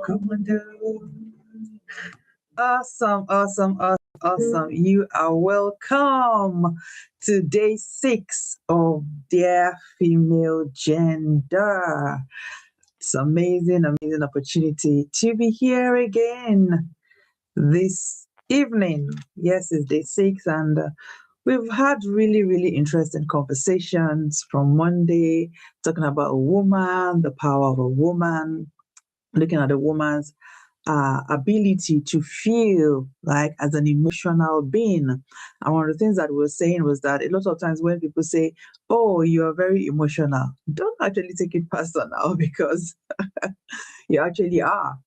Commando. Awesome, awesome, awesome, awesome. You are welcome to day 6 of Dear Female Gender. It's amazing, amazing opportunity to be here again this evening. Yes, it's day 6, and we've had really, really interesting conversations from Monday, talking about a woman, the power of a woman, looking at a woman's ability to feel like as an emotional being. And one of the things that we were saying was that a lot of times when people say, "Oh, you are very emotional," don't actually take it personal because you actually are,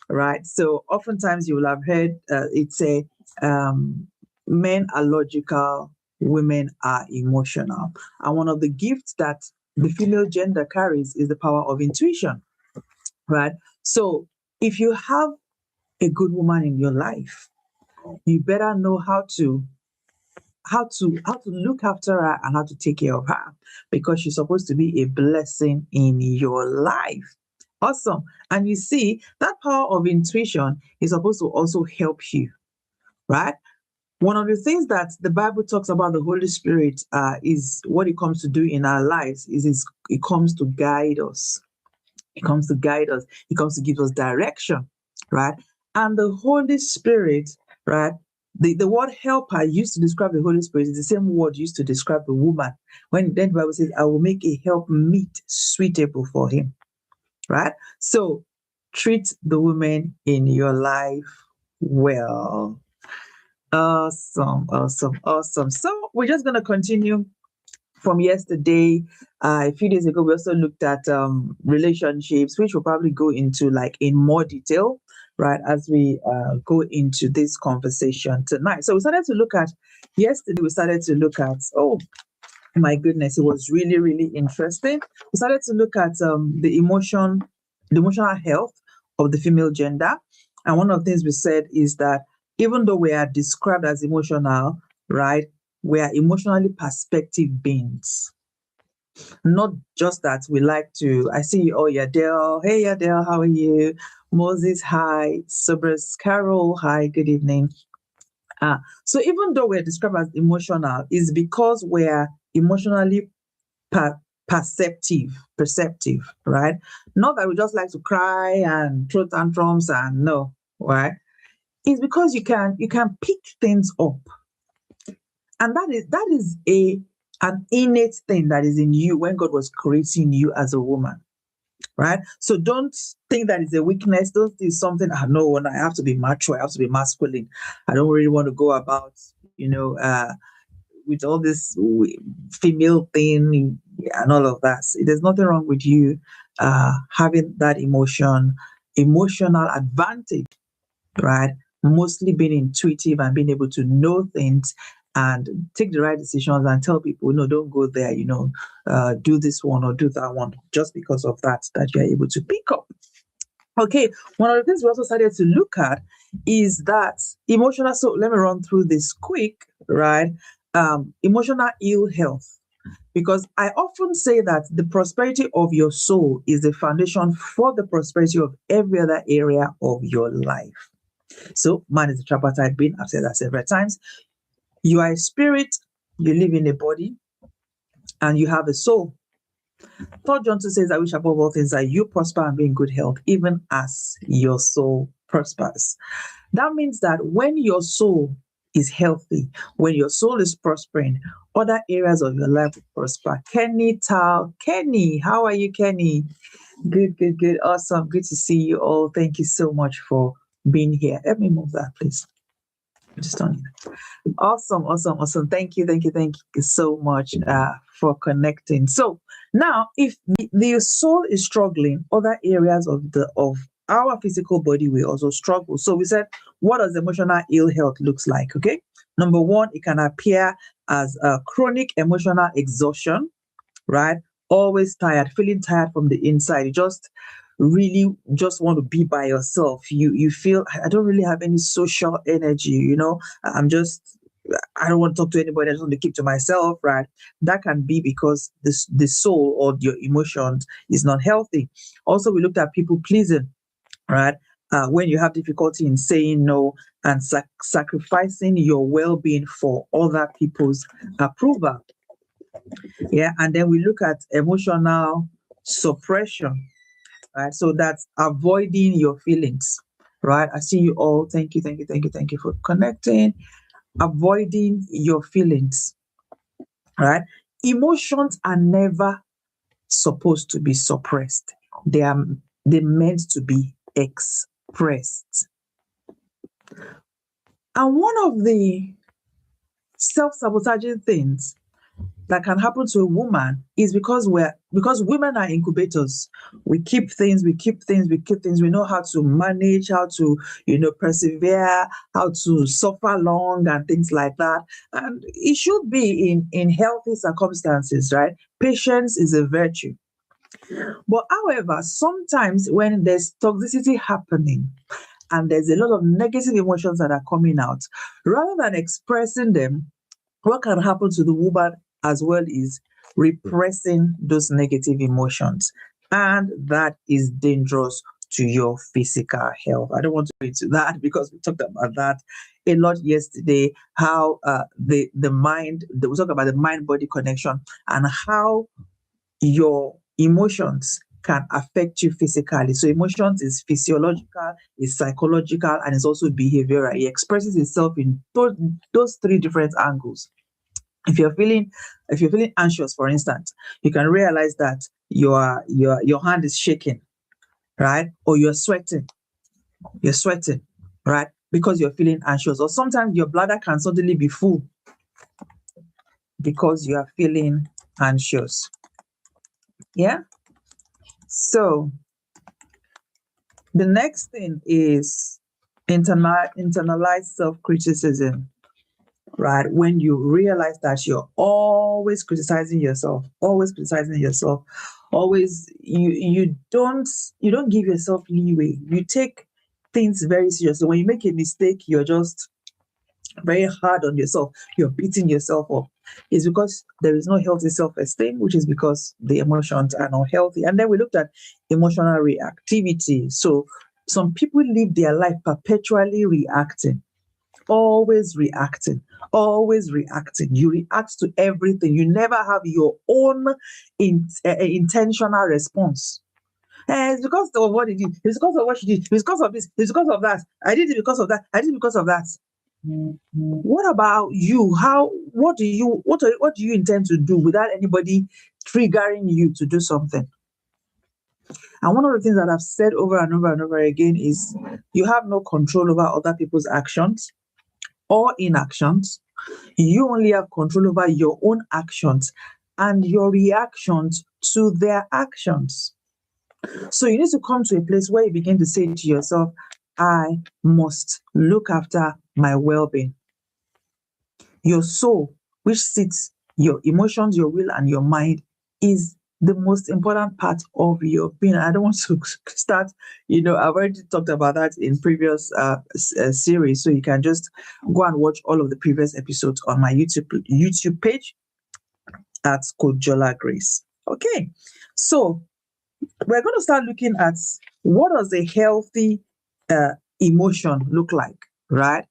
right? So oftentimes you will have heard it say, men are logical, women are emotional. And one of the gifts that the female gender carries is the power of intuition, right? So if you have a good woman in your life, you better know how to look after her and how to take care of her, because she's supposed to be a blessing in your life. Awesome. And you see, that power of intuition is supposed to also help you, right? One of the things that the Bible talks about the Holy Spirit is what it comes to do in our lives is it comes to guide us. It comes to guide us. It comes to give us direction, right? And the Holy Spirit, right? The word helper used to describe the Holy Spirit is the same word used to describe the woman. When then the Bible says, "I will make a help meet suitable for him," right? So treat the women in your life well. Awesome, awesome, awesome. So we're just going to continue from yesterday. A few days ago, we also looked at relationships, which we'll probably go into like in more detail, right, as we go into this conversation tonight. So we started to look at, yesterday, we started to look at, oh my goodness, it was really, really interesting. We started to look at the emotional health of the female gender. And one of the things we said is that even though we are described as emotional, right, we are emotionally perspective beings. Not just that we like to, I see you, oh, Yadel, hey, Yadel, how are you? Moses, hi. Sobers, Carol, hi, good evening. So even though we're described as emotional, it's because we're emotionally perceptive, right? Not that we just like to cry and throw tantrums and no, right? It's because you can pick things up, and that is an innate thing that is in you when God was creating you as a woman, right? So don't think that is a weakness. Don't think something, no, I have to be macho, I have to be masculine. I don't really want to go about, with all this female thing and all of that. There's nothing wrong with you having that emotional advantage, right? Mostly being intuitive and being able to know things and take the right decisions and tell people, no, don't go there, do this one or do that one, just because of that you're able to pick up. Okay, one of the things we also started to look at is that emotional, so let me run through this quick, right? Emotional ill health. Because I often say that the prosperity of your soul is the foundation for the prosperity of every other area of your life. So man is a tripartite being. I've said that several times. You are a spirit, you live in a body, and you have a soul. 3 John 2 says, "I wish above all things that you prosper and be in good health, even as your soul prospers." That means that when your soul is healthy, when your soul is prospering, other areas of your life will prosper. Kenny, how are you, Kenny? Good, good, good. Awesome. Good to see you all. Thank you so much for being here. Let me move that, please. Just on it. Awesome, awesome, awesome. Thank you so much for connecting. So now, if the soul is struggling, other areas of our physical body will also struggle. So we said, what does emotional ill health looks like? Okay, number one, it can appear as chronic emotional exhaustion, right? Always tired, feeling tired from the inside. You just really just want to be by yourself. You feel, I don't really have any social energy, I don't want to talk to anybody. I just want to keep to myself, right? That can be because the soul or your emotions is not healthy. Also, we looked at people pleasing, right? when you have difficulty in saying no and sacrificing your well-being for other people's approval. Yeah, and then we look at emotional suppression, right? So that's avoiding your feelings, right? I see you all. Thank you, thank you, thank you, thank you for connecting. Avoiding your feelings, right? Emotions are never supposed to be suppressed. They're meant to be expressed. And one of the self-sabotaging things that can happen to a woman is because women are incubators. We keep things, we keep things, we keep things. We know how to manage, how to, persevere, how to suffer long and things like that. And it should be in healthy circumstances, right? Patience is a virtue. But however, sometimes when there's toxicity happening and there's a lot of negative emotions that are coming out, rather than expressing them, what can happen to the woman as well is repressing those negative emotions. And that is dangerous to your physical health. I don't want to go into that because we talked about that a lot yesterday, how the mind, we talked about the mind-body connection and how your emotions can affect you physically. So emotions is physiological, is psychological, and it's also behavioral. It expresses itself in those three different angles. If you're feeling anxious, for instance, you can realize that your hand is shaking, right? Or you're sweating, right? Because you're feeling anxious. Or sometimes your bladder can suddenly be full because you are feeling anxious. Yeah. So the next thing is internalized self-criticism, right? When you realize that you're always criticizing yourself, always you don't give yourself leeway. You take things very seriously. When you make a mistake, you're just very hard on yourself. You're beating yourself up. It's because there is no healthy self-esteem, which is because the emotions are not healthy. And then we looked at emotional reactivity. So some people live their life perpetually reacting, always reacting, always reacting. You react to everything. You never have your own intentional response. It's because of what he did. It's because of what she did. It's because of this. It's because of that. I did it because of that. I did it because of that. What about you? What do you intend to do without anybody triggering you to do something? And one of the things that I've said over and over and over again is you have no control over other people's actions or inactions. You only have control over your own actions and your reactions to their actions. So you need to come to a place where you begin to say to yourself, I must look after my well-being. Your soul, which sits your emotions, your will, and your mind, is the most important part of your being. I don't want to start, I've already talked about that in previous series. So you can just go and watch all of the previous episodes on my YouTube page at Jola-Grace. Okay. So we're going to start looking at what does a healthy emotion look like, right?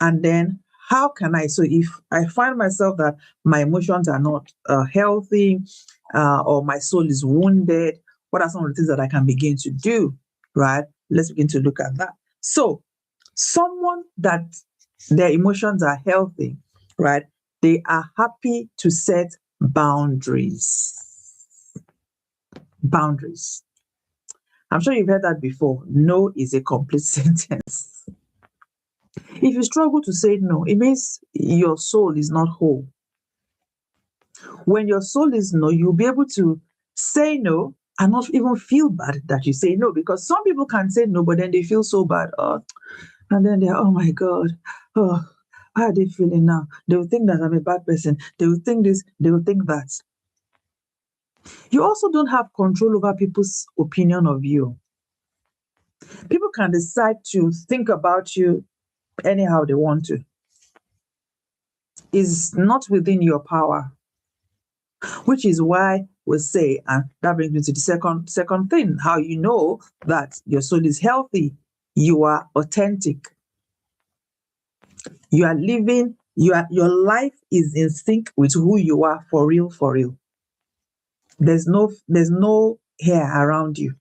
And then how can so if I find myself that my emotions are not healthy or my soul is wounded, what are some of the things that I can begin to do, right? Let's begin to look at that. So someone that their emotions are healthy, right? They are happy to set boundaries. Boundaries. I'm sure you've heard that before. No is a complete sentence. If you struggle to say no, it means your soul is not whole. When your soul is no, you'll be able to say no and not even feel bad that you say no, because some people can say no, but then they feel so bad. Oh, and then they're, oh my God, oh, how are they feeling now? They will think that I'm a bad person. They will think this, they will think that. You also don't have control over people's opinion of you. People can decide to think about you anyhow they want to. Is not within your power, which is why we say, and that brings me to the second thing, how you know that your soul is healthy. you are authentic. You are living, your life is in sync with who you are for real, for real. There's no hair around you.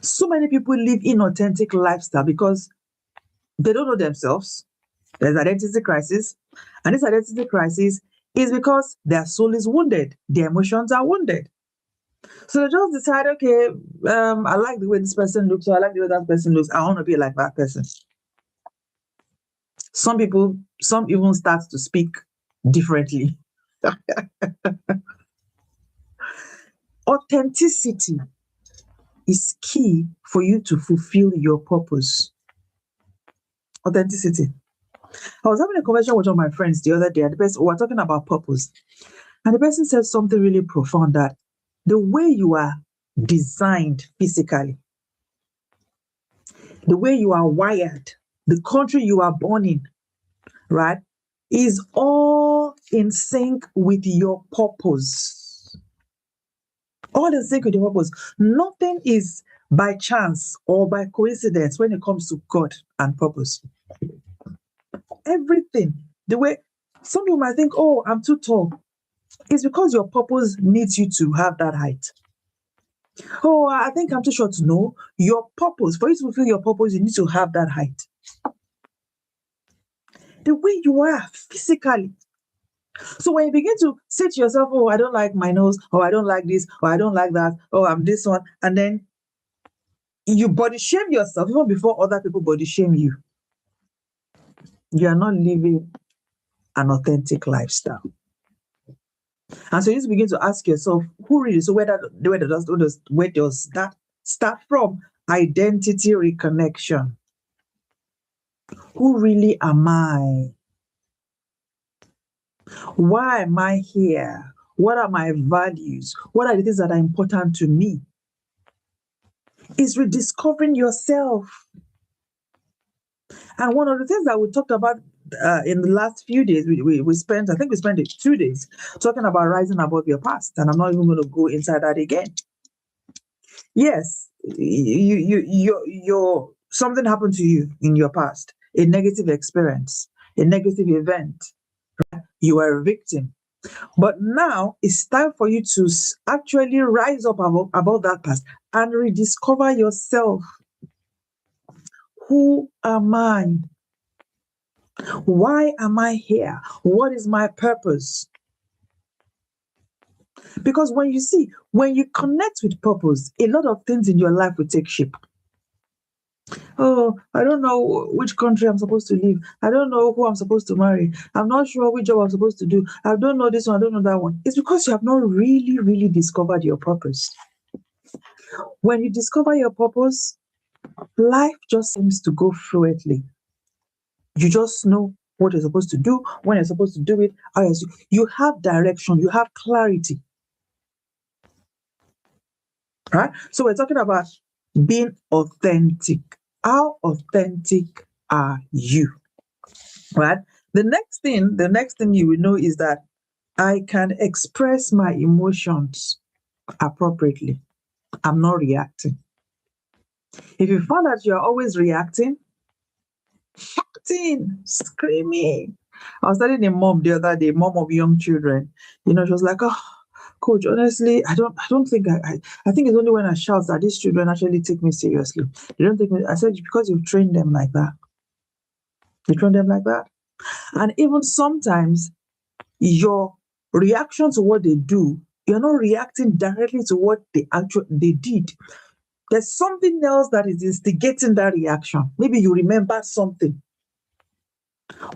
So many people live inauthentic lifestyle because they don't know themselves. There's identity crisis. And this identity crisis is because their soul is wounded. Their emotions are wounded. So they just decide, okay, I like the way this person looks, or I like the way that person looks. I want to be like that person. Some even start to speak differently. Authenticity is key for you to fulfill your purpose. Authenticity. I was having a conversation with one of my friends the other day, and we were talking about purpose. And the person said something really profound, that the way you are designed physically, the way you are wired, the country you are born in, right, is all in sync with your purpose. All in sync with your purpose. Nothing is by chance or by coincidence when it comes to God and purpose. Everything, the way some people might think, oh, I'm too tall. It's because your purpose needs you to have that height. Oh, I think I'm too short. No, your purpose, for you to fulfill your purpose, you need to have that height. The way you are physically. So when you begin to say to yourself, oh, I don't like my nose, or I don't like this, or I don't like that, oh, I'm this one, and then you body shame yourself even before other people body shame you, you are not living an authentic lifestyle. And so you need to begin to ask yourself, who really, so where does that start from? Identity reconnection. Who really am I? Why am I here? What are my values? What are the things that are important to me? It's rediscovering yourself. And one of the things that we talked about in the last few days, we spent 2 days talking about rising above your past. And I'm not even going to go inside that again. Yes, something happened to you in your past, a negative experience, a negative event. You are a victim. But now it's time for you to actually rise up above that past and rediscover yourself. Who am I? Why am I here? What is my purpose? Because when you connect with purpose, a lot of things in your life will take shape. Oh, I don't know which country I'm supposed to live. I don't know who I'm supposed to marry. I'm not sure which job I'm supposed to do. I don't know this one. I don't know that one. It's because you have not really, really discovered your purpose. When you discover your purpose, life just seems to go fluently. You just know what you're supposed to do, when you're supposed to do it. You have direction, you have clarity. Right? So we're talking about being authentic. How authentic are you? Right? The next thing you will know is that I can express my emotions appropriately. I'm not reacting. If you find that you're always reacting, shouting, screaming. I was telling a mom the other day, mom of young children, she was like, oh, coach, honestly, I don't think I think it's only when I shout that these children actually take me seriously. They don't take me. I said, because you've trained them like that. You train them like that. And even sometimes your reaction to what they do, you're not reacting directly to what they did. There's something else that is instigating that reaction. Maybe you remember something,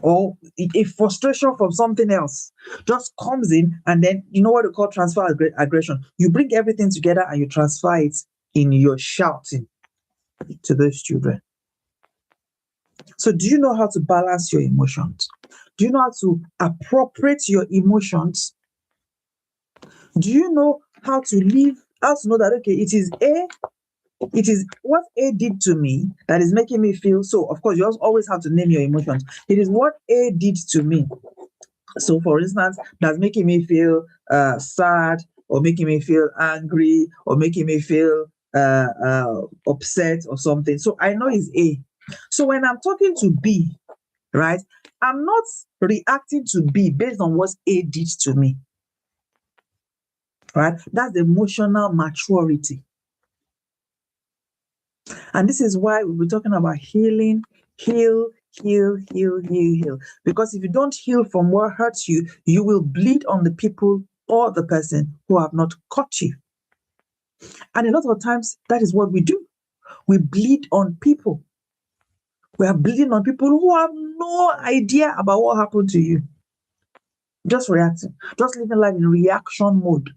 or a frustration from something else just comes in, and then you know what we call transfer aggression. You bring everything together and you transfer it in your shouting to those children. So do you know how to balance your emotions? Do you know how to appropriate your emotions? Do you know how to know that, okay, it is what A did to me that is making me feel so. Of course, you always have to name your emotions. It is what A did to me. So, for instance, that's making me feel sad, or making me feel angry, or making me feel upset or something. So I know it's A. So when I'm talking to B, right, I'm not reacting to B based on what A did to me, right? That's emotional maturity. And this is why we'll be talking about healing, heal, heal, heal, heal, heal. Because if you don't heal from what hurts you, you will bleed on the people or the person who have not caught you. And a lot of times, that is what we do. We bleed on people. We are bleeding on people who have no idea about what happened to you. Just reacting, just living life in reaction mode,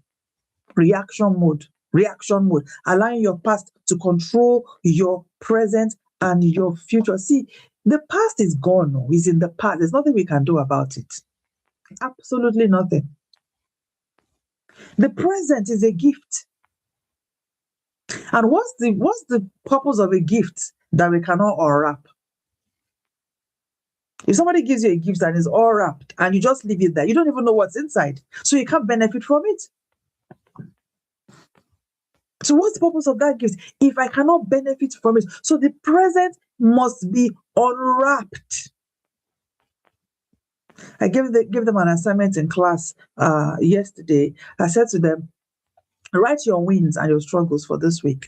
reaction mode, reaction mode, allowing your past to control your present and your future. See, the past is gone, no, it's in the past. There's nothing we can do about it. Absolutely nothing. The present is a gift. And what's the purpose of a gift that we cannot unwrap? If somebody gives you a gift that is all wrapped and you just leave it there, you don't even know what's inside. So you can't benefit from it. So what's the purpose of that gift if I cannot benefit from it? So the present must be unwrapped. I gave them an assignment in class yesterday. I said to them, write your wins and your struggles for this week.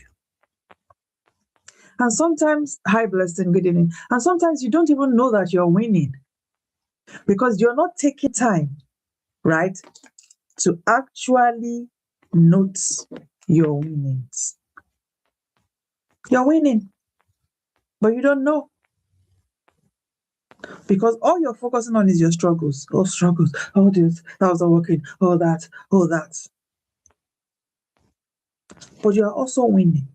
And sometimes, hi blessing, good evening. And sometimes you don't even know that you're winning because you're not taking time, right, to actually note your winnings. You're winning, but you don't know because all you're focusing on is your struggles. Oh, struggles. Oh, this, that was not working. Oh, that. Oh, that. But you are also winning.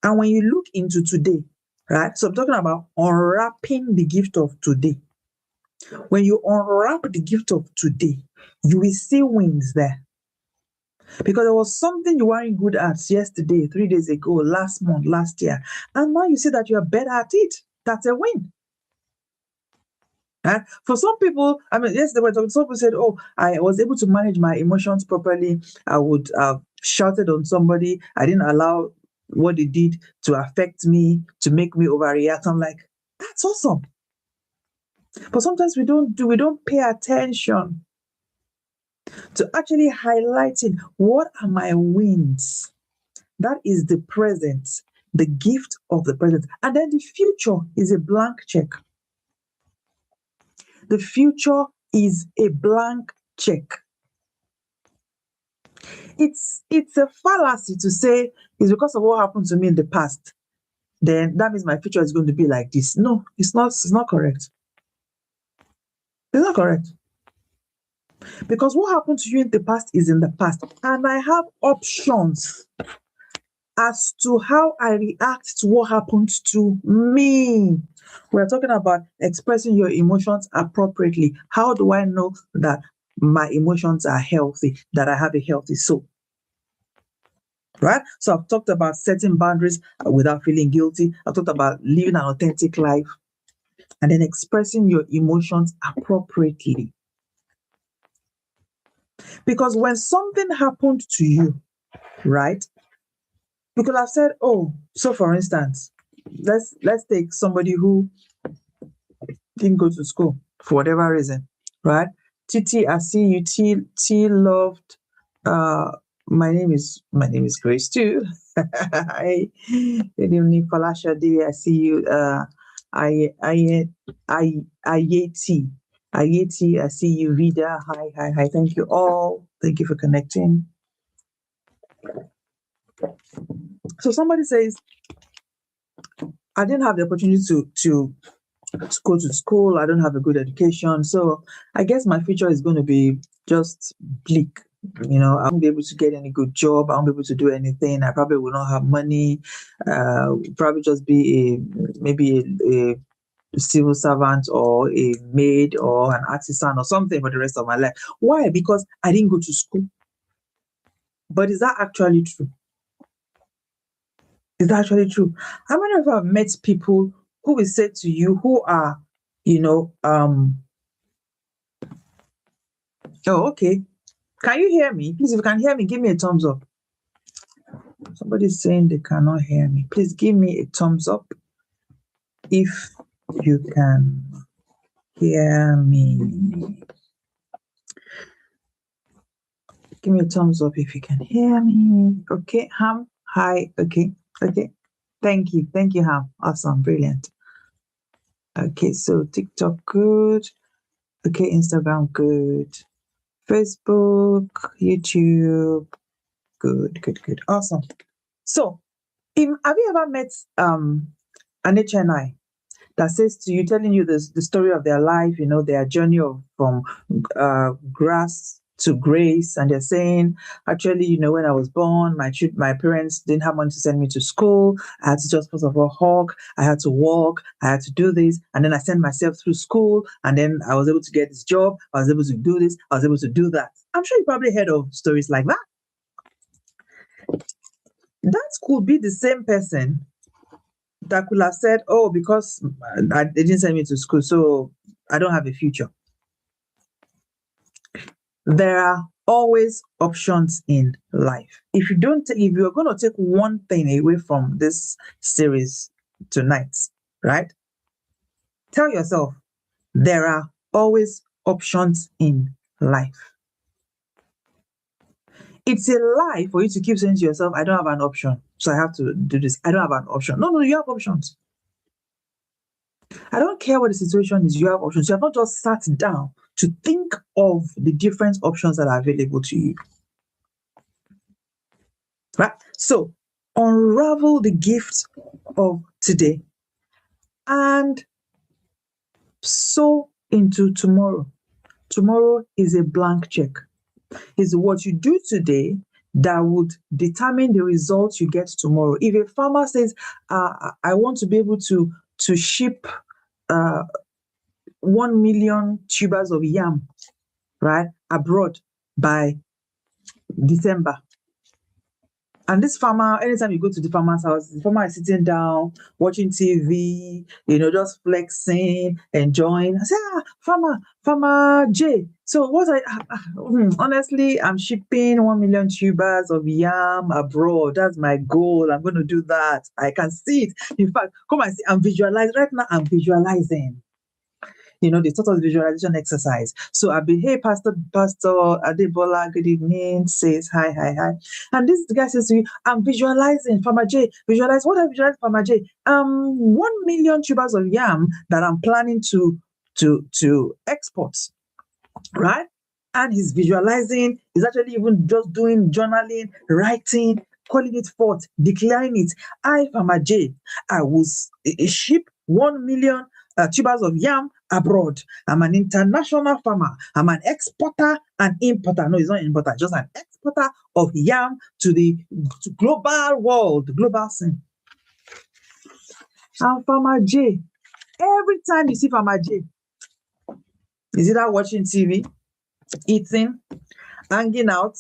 And when you look into today, right? So I'm talking about unwrapping the gift of today. When you unwrap the gift of today, you will see wins there. Because there was something you weren't good at yesterday, 3 days ago, last month, last year. And now you see that you are better at it. That's a win. For some people, I mean, yes, some people said, oh, I was able to manage my emotions properly. I would have shouted on somebody. I didn't allow what they did to affect me, to make me overreact. I'm like, that's awesome. But sometimes we don't pay attention to actually highlighting what are my wins. That is the present, the gift of the present. And then the future is a blank check. The future is a blank check. It's a fallacy to say it's because of what happened to me in the past, then that means my future is going to be like this. No, it's not correct. It's not correct. Because what happened to you in the past is in the past. And I have options as to how I react to what happened to me. We're talking about expressing your emotions appropriately. How do I know that my emotions are healthy, that I have a healthy soul? Right? So I've talked about setting boundaries without feeling guilty. I've talked about living an authentic life and then expressing your emotions appropriately. Because when something happened to you, right? Because I've said, oh, so for instance, let's take somebody who didn't go to school for whatever reason, right? Titi, I see you. T loved. Uh, my name is Grace too. Hi, good evening, Falasha D. I see you. Ayeti, Ayeti. I see you, Vida. Hi, hi, hi. Thank you all. Thank you for connecting. So somebody says, I didn't have the opportunity to go to school. I don't have a good education. So I guess my future is going to be just bleak. I won't be able to get any good job. I won't be able to do anything. I probably will not have money. Probably just be maybe a civil servant or a maid or an artisan or something for the rest of my life. Why? Because I didn't go to school. But is that actually true? Is that actually true? How many of you have met people who will say to you, who are, oh, okay. Can you hear me? Please, if you can hear me, give me a thumbs up. Somebody's saying they cannot hear me. Please give me a thumbs up if you can hear me. Give me a thumbs up if you can hear me. Okay, Ham. Hi. Okay. Okay. Thank you. Thank you, Ham. Awesome. Brilliant. Okay, so TikTok, good. Okay, Instagram, good. Facebook, YouTube, good, good, good. Awesome. So, have you ever met an HNI that says to you, telling you the story of their life, their journey from grass to grace, and they're saying, actually, when I was born, my parents didn't have money to send me to school. I had to just first of all hawk. I had to walk. I had to do this, and then I sent myself through school, and then I was able to get this job. I was able to do this. I was able to do that. I'm sure you probably heard of stories like that. That could be the same person that could have said, oh, because they didn't send me to school, so I don't have a future. There are always options in life. If you're going to take one thing away from this series tonight, right? Tell yourself, there are always options in life. It's a lie for you to keep saying to yourself, I don't have an option, so I have to do this. I don't have an option. No, you have options. I don't care what the situation is, you have options. You have not just sat down to think of the different options that are available to you. Right? So, unravel the gifts of today and sow into tomorrow. Tomorrow is a blank check. It's what you do today that would determine the results you get tomorrow. If a farmer says, I want to be able to ship 1 million tubers of yam, right, abroad by December. And this farmer, anytime you go to the farmer's house, the farmer is sitting down, watching TV, just flexing, enjoying. I say, Farmer J. So honestly, I'm shipping 1 million tubers of yam abroad. That's my goal. I'm going to do that. I can see it. In fact, come and see, I'm visualizing. Right now, I'm visualizing. They taught us visualization exercise. So I've been, hey, Pastor Adebola, good evening, says hi. And this guy says to you, I'm visualizing, Farmer J, visualize, what I visualize, Farmer J? 1 million tubers of yam that I'm planning to export, right? And he's visualizing, he's actually even just doing journaling, writing, calling it forth, declaring it. I, Farmer J, I will ship 1 million tubers of yam abroad. I'm an international farmer. I'm an exporter and importer. No, he's not an importer, just an exporter of yam to the global world, global scene. And Farmer J, every time you see Farmer J, is either watching TV, eating, hanging out,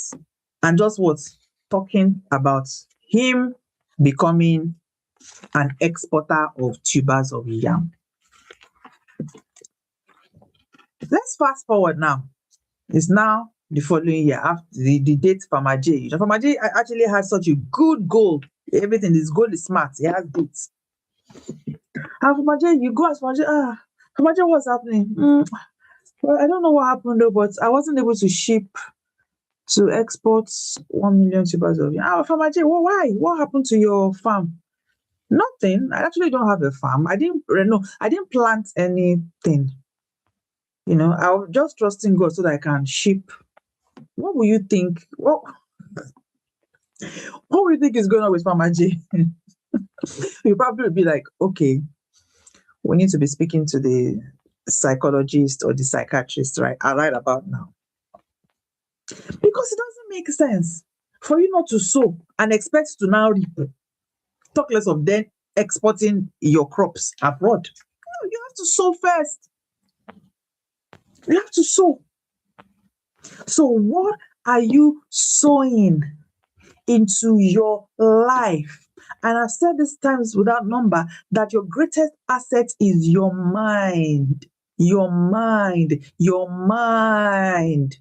and just what? Talking about him becoming an exporter of tubers of yam. Let's fast forward now. It's now the following year, after the date Farmer J. Farmer J actually has such a good goal. Everything, his goal is smart. He has dates. And Farmer J, you go as Farmer J, Farmer J, what's happening? Well, I don't know what happened though, but I wasn't able to ship to export 1 million tubers of yam. Farmer J, why? What happened to your farm? Nothing. I actually don't have a farm. I didn't plant anything. I was just trusting God so that I can ship. What will you think? What will you think is going on with Farmer J? You probably will be like, okay, we need to be speaking to the psychologist or the psychiatrist right about now. Because it doesn't make sense for you not to sow and expect to now reap. Talk less of then exporting your crops abroad. No, you have to sow first. You have to sow. So what are you sowing into your life? And I've said this times without number that your greatest asset is your mind. Your mind. Your mind.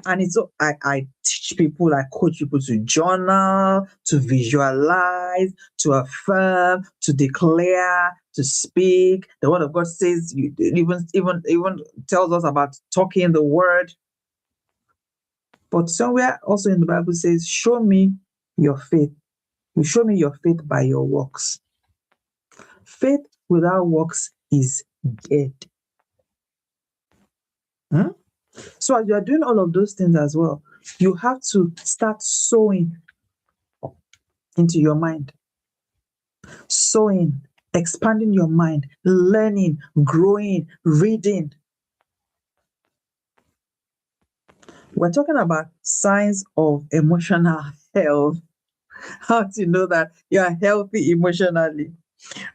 And it's so I teach people, I coach people to journal, to visualize, to affirm, to declare, to speak. The word of God says, even tells us about talking the word. But somewhere also in the Bible says, show me your faith. You show me your faith by your works. Faith without works is dead. Hmm? So as you are doing all of those things as well, you have to start sowing into your mind. Sowing, expanding your mind, learning, growing, reading. We're talking about signs of emotional health. How to know that you are healthy emotionally,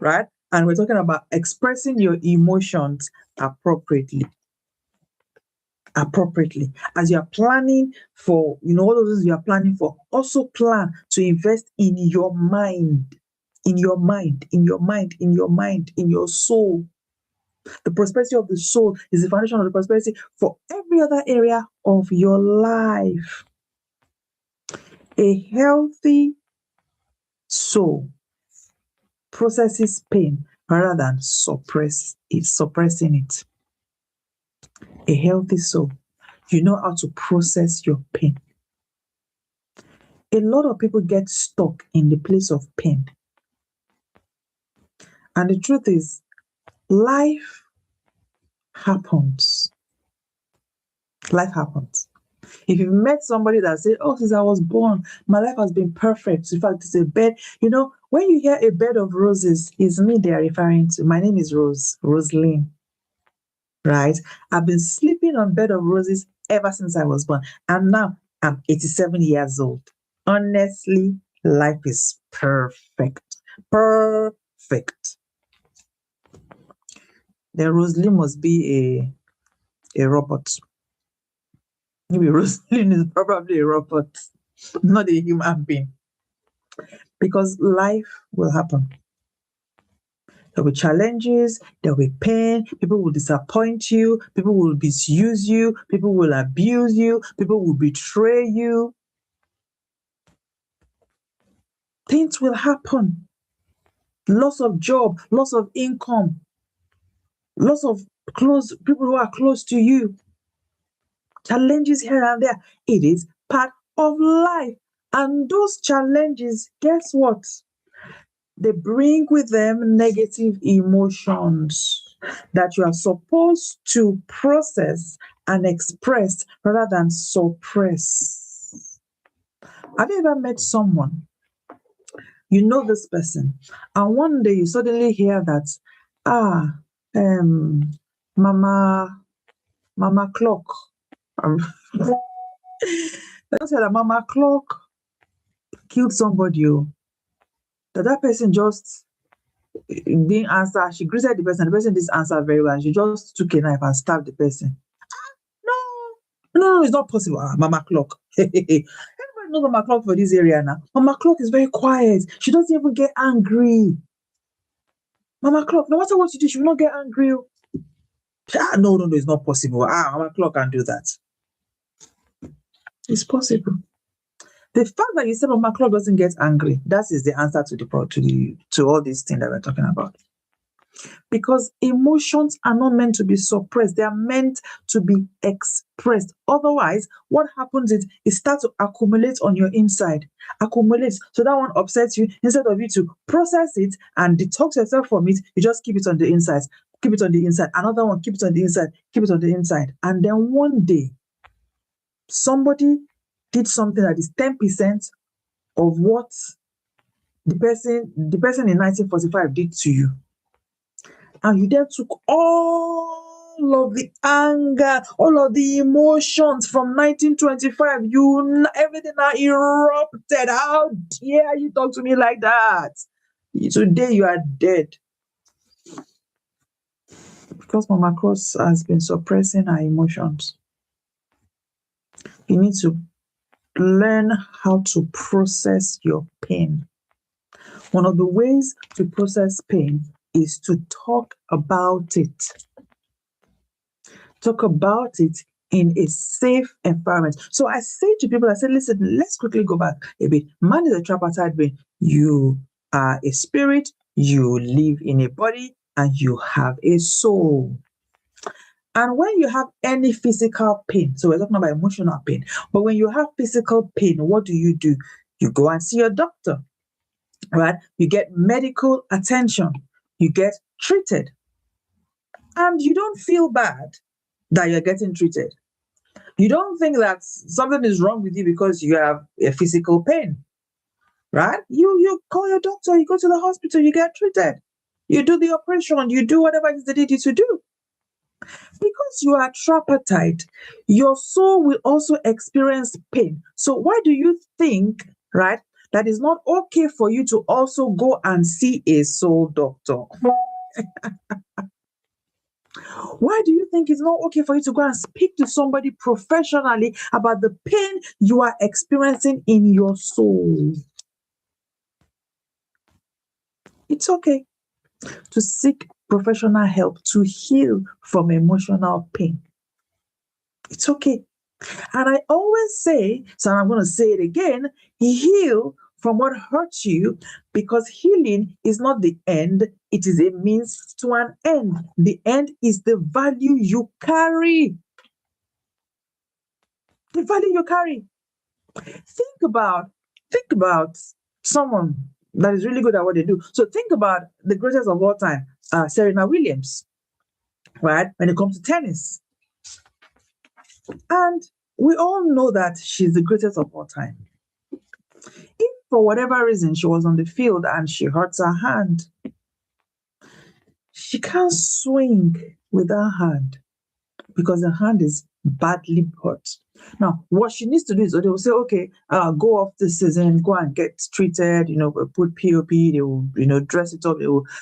right? And we're talking about expressing your emotions appropriately. Appropriately. As you are planning for, all of those you are planning for, also plan to invest in your mind, in your mind, in your mind, in your mind, in your soul. The prosperity of the soul is the foundation of the prosperity for every other area of your life. A healthy soul processes pain rather than suppressing it. A healthy soul, you know how to process your pain. A lot of people get stuck in the place of pain. And the truth is, life happens. Life happens. If you've met somebody that said, oh, since I was born, my life has been perfect. In fact, it's a bed. When you hear a bed of roses, it's me they are referring to. My name is Rosaline. Right? I've been sleeping on bed of roses ever since I was born. And now I'm 87 years old. Honestly, life is perfect. Perfect. Then Rosaline must be a robot. Maybe Rosaline is probably a robot, not a human being. Because life will happen. There will be challenges, there will be pain, people will disappoint you, people will misuse you, people will abuse you, people will betray you. Things will happen. Loss of job, loss of income, loss of people who are close to you. Challenges here and there. It is part of life. And those challenges, guess what? They bring with them negative emotions that you are supposed to process and express rather than suppress. Have you ever met someone, you know this person, and one day you suddenly hear that, Mama Clock. They don't say that Mama Clock killed somebody. That person just didn't answer. She greeted the person didn't answer very well. She just took a knife and stabbed the person. No, it's not possible. Mama Clock. Everybody knows Mama Clock for this area now. Mama Clock is very quiet. She doesn't even get angry. Mama Clock, no matter what you do, she will not get angry. No, it's not possible. Mama Clock can do that. It's possible. The fact that you said Mama Clock doesn't get angry, that is the answer to all these things that we're talking about. Because emotions are not meant to be suppressed, they are meant to be expressed. Otherwise, what happens is it starts to accumulate on your inside. Accumulates. So that one upsets you. Instead of you to process it and detox yourself from it, you just keep it on the inside. Keep it on the inside. Another one, keep it on the inside. Keep it on the inside. And then one day, somebody did something that is 10% of what the person in 1945 did to you. And you then took all of the anger, all of the emotions from 1925. Everything now erupted. How dare you talk to me like that? Today you are dead. Because Mama Cross has been suppressing her emotions. You need to learn how to process your pain. One of the ways to process pain is to talk about it. Talk about it in a safe environment. So I say to people, I say, listen, let's quickly go back a bit. Man is a tripartite being. You are a spirit, you live in a body, and you have a soul. And when you have any physical pain, so we're talking about emotional pain, but when you have physical pain, what do? You go and see your doctor, right? You get medical attention, you get treated, and you don't feel bad that you're getting treated. You don't think that something is wrong with you because you have a physical pain, right? You call your doctor, you go to the hospital, you get treated, you do the operation, you do whatever it is they need you to do. Because you are tripartite, your soul will also experience pain. So why do you think, right, that it's not okay for you to also go and see a soul doctor? Why do you think it's not okay for you to go and speak to somebody professionally about the pain you are experiencing in your soul? It's okay to seek professional help to heal from emotional pain. It's okay. And I always say, so I'm going to say it again, heal from what hurts you, because healing is not the end, it is a means to an end. The end is the value you carry. The value you carry. Think about someone that is really good at what they do. So think about the greatest of all time, Serena Williams, right? When it comes to tennis. And we all know that she's the greatest of all time. If for whatever reason she was on the field and she hurts her hand, she can't swing with her hand because her hand is badly hurt. Now, what she needs to do is they will say, okay, go off this season, go and get treated, put POP, they will, dress it up.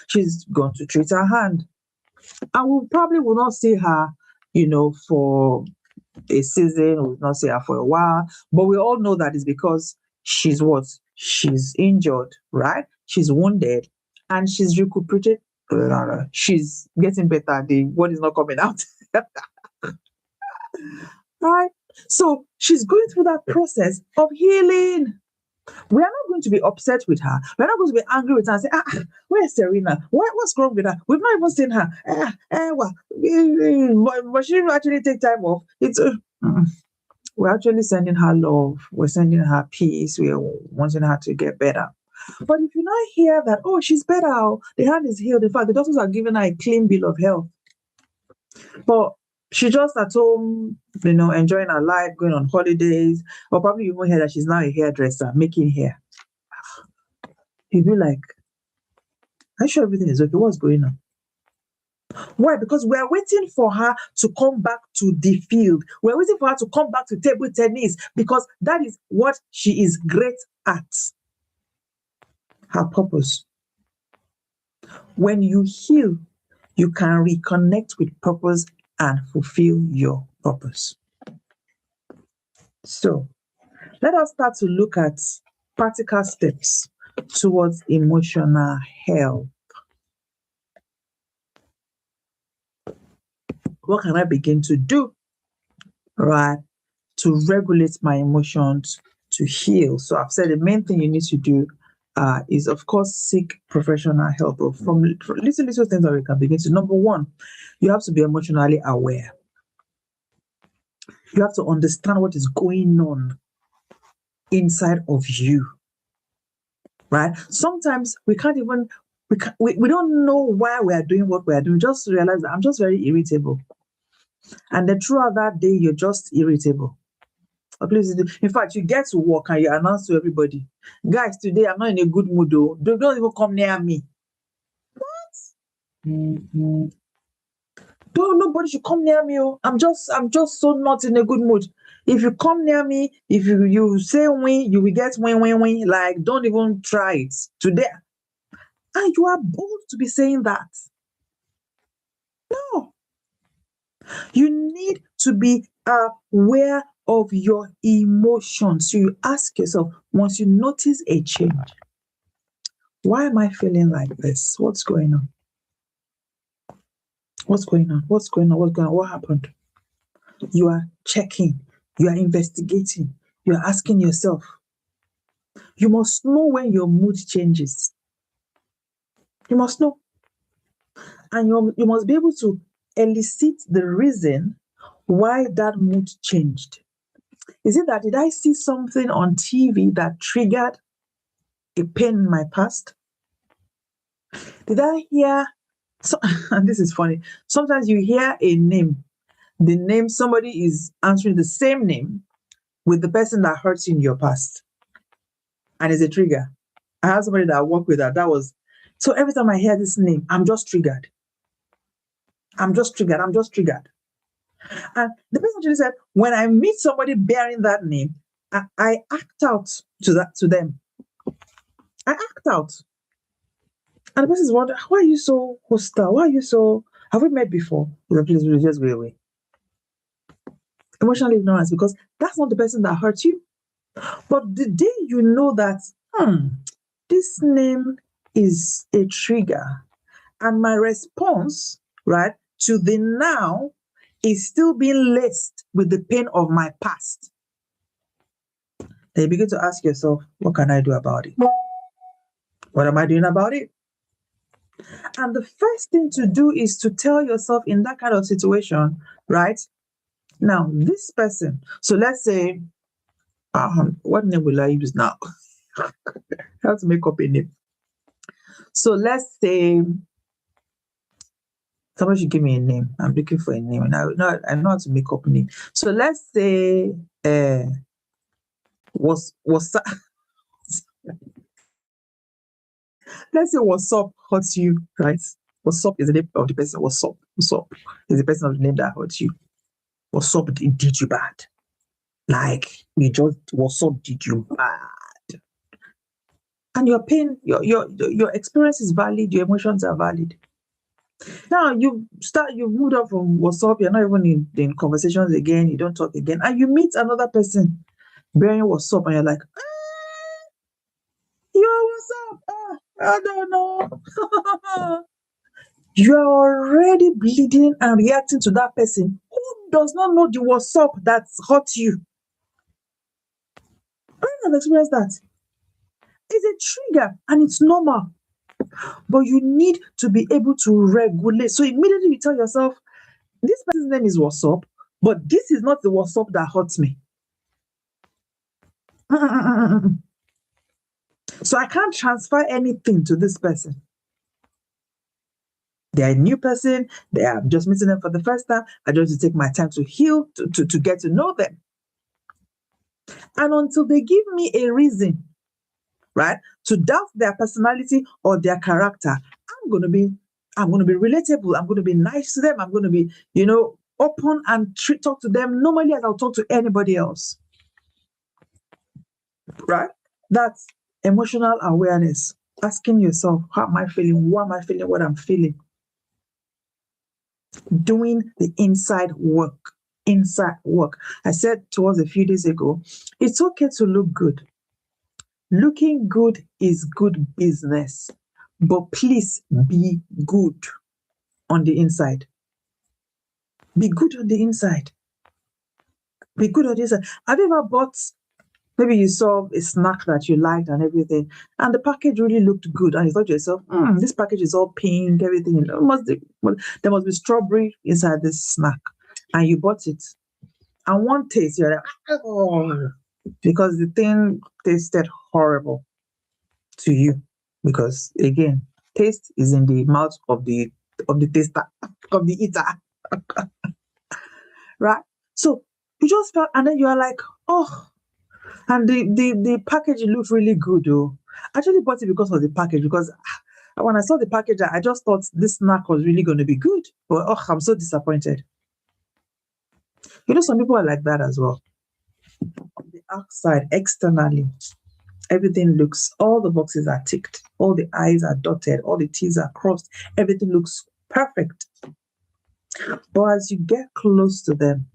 She's going to treat her hand. And we probably will not see her, for a season, we will not see her for a while. But we all know that it's because she's what? She's injured, right? She's wounded and she's recuperated. She's getting better. The word is not coming out. Right? So she's going through that process of healing. We are not going to be upset with her. We're not going to be angry with her and say, where's Serena? What's wrong with her? We've not even seen her. But she didn't actually take time off. We're actually sending her love. We're sending her peace. We're wanting her to get better. But if you not hear that, she's better, the hand is healed. In fact, the doctors are giving her a clean bill of health. But she's just at home, enjoying her life, going on holidays, or probably you won't hear that she's now a hairdresser, making hair. You'll be like, I'm sure everything is okay. What's going on? Why? Because we are waiting for her to come back to the field. We're waiting for her to come back to table tennis because that is what she is great at. Her purpose. When you heal, you can reconnect with purpose and fulfill your purpose. So, let us start to look at practical steps towards emotional health. What can I begin to do, right, to regulate my emotions, to heal? So I've said the main thing you need to do is, of course, seek professional help. From little things that we can begin to. Number one, you have to be emotionally aware. You have to understand what is going on inside of you, right? Sometimes we can't even, we don't know why we are doing what we are doing. Just realize that I'm just very irritable. And then throughout that day, you're just irritable. In fact, you get to work and you announce to everybody, guys, today I'm not in a good mood, though. Don't even come near me. What? Mm-hmm. Nobody should come near me. I'm just so not in a good mood. If you come near me, if you say win, you will get win. Like, don't even try it today. And you are bold to be saying that. No. You need to be aware of your emotions. So you ask yourself, once you notice a change, why am I feeling like this? What's going on? What's going on? What happened? You are checking, you are investigating, you are asking yourself. You must know when your mood changes. You must know. And you must be able to elicit the reason why that mood changed. Is it that did I see something on TV that triggered a pain in my past? Did I hear, so, and this is funny, sometimes you hear a name, the name, somebody is answering the same name with the person that hurts you in your past, and it's a trigger. I have somebody that I work with that was, so every time I hear this name, I'm just triggered. I'm just triggered. I'm just triggered. And the person actually said, when I meet somebody bearing that name, I act out to them. I act out. And the person is wondering, why are you so hostile? Why are you so, have we met before? Please just go away. Emotional ignorance, because that's not the person that hurt you. But the day you know that, this name is a trigger, and my response, right, to the now is still being laced with the pain of my past, then you begin to ask yourself, what can I do about it? What am I doing about it? And the first thing to do is to tell yourself in that kind of situation, right? Now, this person, so let's say, what name will I use now? I have to make up a name. So let's say, somebody should give me a name. I'm looking for a name, and I know how to make up a name. So let's say, was let's say what's up hurts you, right? What's up is the name of the person. What's up is the person of the name that hurts you. What's up did you bad? Like you just what's up did you bad? And your pain, your experience is valid. Your emotions are valid. Now you've moved on from what's up. You're not even in conversations again. You don't talk again, and you meet another person bearing what's up, and you're like, yo, what's up? I don't know. You are already bleeding and reacting to that person who does not know the what's up that's hurt you. I have experienced that. It's a trigger and it's normal. But you need to be able to regulate. So immediately you tell yourself, this person's name is what's up, but this is not the what's up that hurts me. So I can't transfer anything to this person. They're a new person. I'm just meeting them for the first time. I just need to take my time to heal, to get to know them. And until they give me a reason, right, to doubt their personality or their character, I'm going to be relatable. I'm going to be nice to them. I'm going to be, open and talk to them normally as I'll talk to anybody else. Right? That's emotional awareness. Asking yourself, how am I feeling? Why am I feeling what I'm feeling? Doing the inside work. I said towards a few days ago, it's okay to look good. Looking good is good business, but please be good on the inside. Be good on the inside. Be good on the inside. Have you ever bought, maybe you saw a snack that you liked and everything, and the package really looked good, and you thought to yourself, this package is all pink, everything. There must be strawberry inside this snack, and you bought it. And one taste, you're like, oh, because the thing tasted horrible to you. Because again, taste is in the mouth of the taster, of the eater. Right? So you just felt, and then you are like, oh, and the package looked really good though. I actually bought it because of the package, because when I saw the package, I just thought this snack was really going to be good. But I'm so disappointed. Some people are like that as well. On the outside, externally, everything looks, all the boxes are ticked, all the I's are dotted, all the T's are crossed, everything looks perfect. But as you get close to them,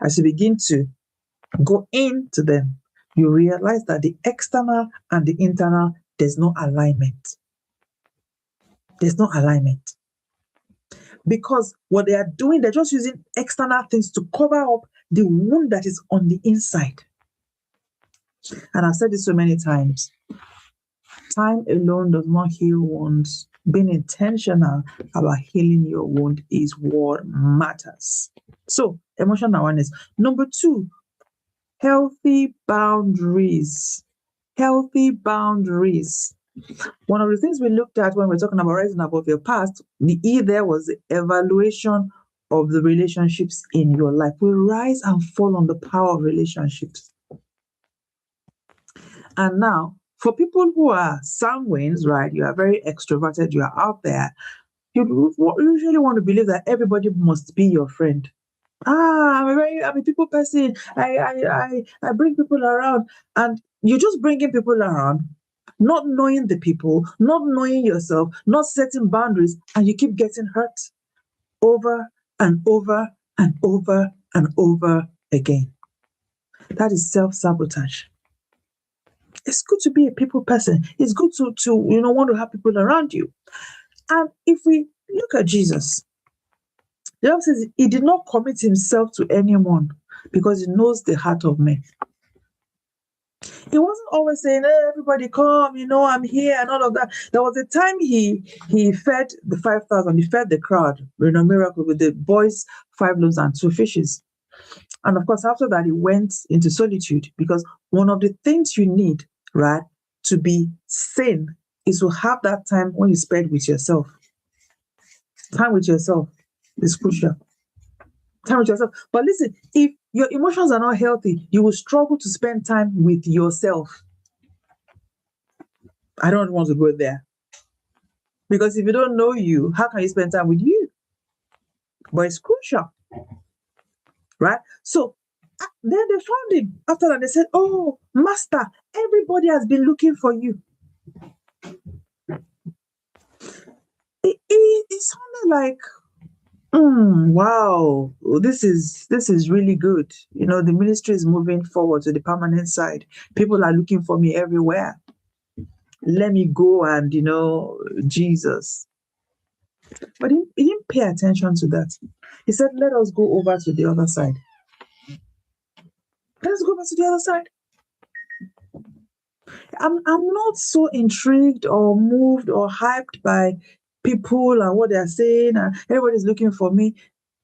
as you begin to go into them, you realize that the external and the internal, there's no alignment. There's no alignment. because what they are doing, they're just using external things to cover up the wound that is on the inside. And I've said this so many times. Time alone does not heal wounds. Being intentional about healing your wound is what matters. So, emotional awareness. Number 2, healthy boundaries. Healthy boundaries. One of the things we looked at when we're talking about rising above your past, the E there was the evaluation of the relationships in your life. We rise and fall on the power of relationships. And now, for people who are sanguines, right, you are very extroverted, you are out there, you usually want to believe that everybody must be your friend. I'm a people person. I bring people around, and you're just bringing people around, not knowing the people, not knowing yourself, not setting boundaries, and you keep getting hurt over and over and over and over again. That is self-sabotage. It's good to be a people person. It's good to want to have people around you. And if we look at Jesus, the Bible says he did not commit himself to anyone because he knows the heart of men. He wasn't always saying, hey, everybody come, I'm here and all of that. There was a time he fed the 5,000, he fed the crowd, miracle with the boys, 5 loaves and 2 fishes. And of course, after that, he went into solitude, because one of the things you need, right, to be sane is to have that time when you spend with yourself. Time with yourself is crucial. Time with yourself. But listen, if your emotions are not healthy, you will struggle to spend time with yourself. I don't want to go there. Because if you don't know you, how can you spend time with you? But it's crucial. Right? So then they found him. After that, they said, oh, Master, everybody has been looking for you. It sounded like, wow, this is really good. The ministry is moving forward to the permanent side. People are looking for me everywhere. Let me go and, Jesus. But he didn't pay attention to that. He said, let us go over to the other side. Let's go over to the other side. I'm not so intrigued or moved or hyped by people and what they're saying, and everybody's looking for me.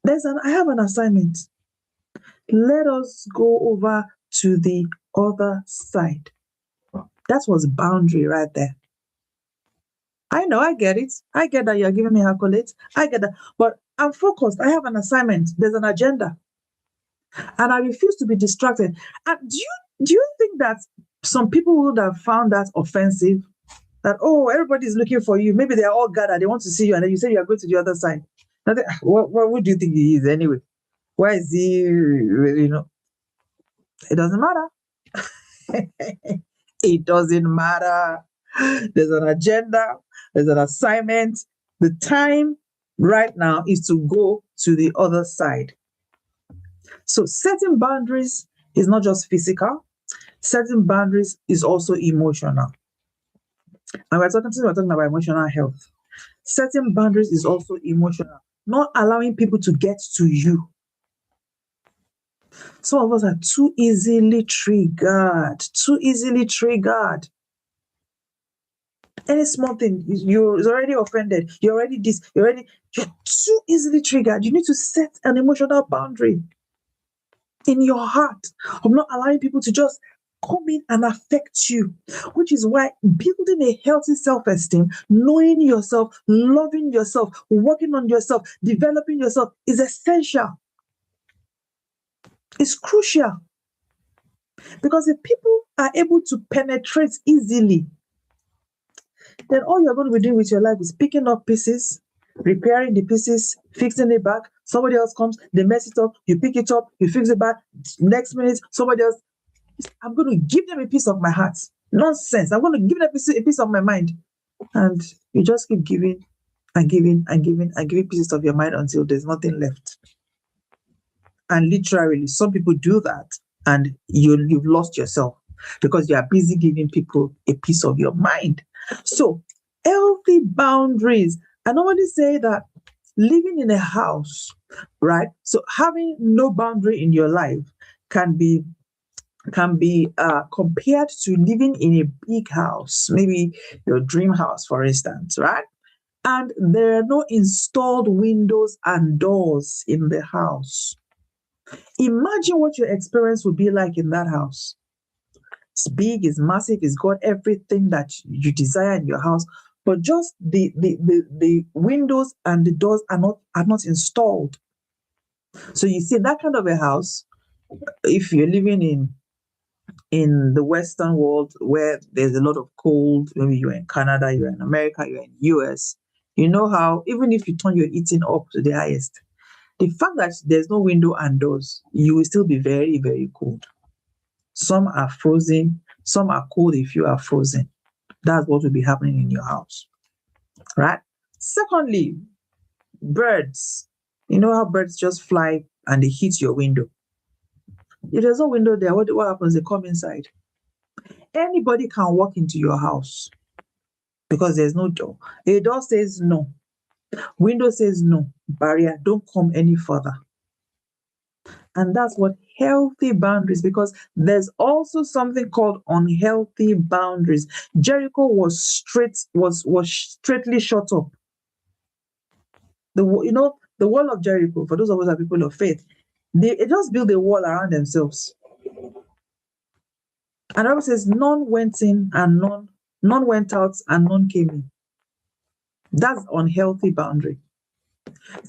I have an assignment. Let us go over to the other side. That was boundary right there. I know, I get it. I get that you're giving me accolades. I get that. But I'm focused. I have an assignment. There's an agenda. And I refuse to be distracted. And do you think that some people would have found that offensive? That, oh, everybody's looking for you. Maybe they're all gathered. They want to see you. And then you say you are going to the other side. What do you think he is anyway? Why is he, It doesn't matter. It doesn't matter. There's an agenda. There's an assignment. The time right now is to go to the other side. So setting boundaries is not just physical. Setting boundaries is also emotional. And we're talking about emotional health. Setting boundaries is also emotional. Not allowing people to get to you. Some of us are too easily triggered. Any small thing, you're already offended. You're too easily triggered. You need to set an emotional boundary in your heart of not allowing people to just come in and affect you, which is why building a healthy self-esteem, knowing yourself, loving yourself, working on yourself, developing yourself is essential. It's crucial. Because if people are able to penetrate easily, then all you're going to be doing with your life is picking up pieces, repairing the pieces, fixing it back. Somebody else comes, they mess it up, you pick it up, you fix it back. Next minute, somebody else. I'm going to give them a piece of my heart. Nonsense. I'm going to give them a piece of my mind. And you just keep giving and giving and giving and giving pieces of your mind until there's nothing left. And literally, some people do that, and you've lost yourself because you are busy giving people a piece of your mind. So, healthy boundaries. I normally say that living in a house, right? So having no boundary in your life can be compared to living in a big house, maybe your dream house, for instance, right? And there are no installed windows and doors in the house. Imagine what your experience would be like in that house. It's big, it's massive, it's got everything that you desire in your house, but just the windows and the doors are not installed. So you see that kind of a house, if you're living in the Western world where there's a lot of cold, maybe you're in Canada, you're in America, you're in US, you know how even if you turn your heating up to the highest, the fact that there's no window and doors, you will still be very, very cold. Some are frozen, some are cold if you are frozen. That's what will be happening in your house, right? Secondly, birds. You know how birds just fly and they hit your window. If there's no window there, what happens? They come inside. Anybody can walk into your house because there's no door. A door says no. Window says no. Barrier, don't come any further. And that's what healthy boundaries, because there's also something called unhealthy boundaries. Jericho was straightly shut up. The wall of Jericho, for those of us that are people of faith, they just built a wall around themselves. And the Bible says none went in and none went out and none came in. That's unhealthy boundary.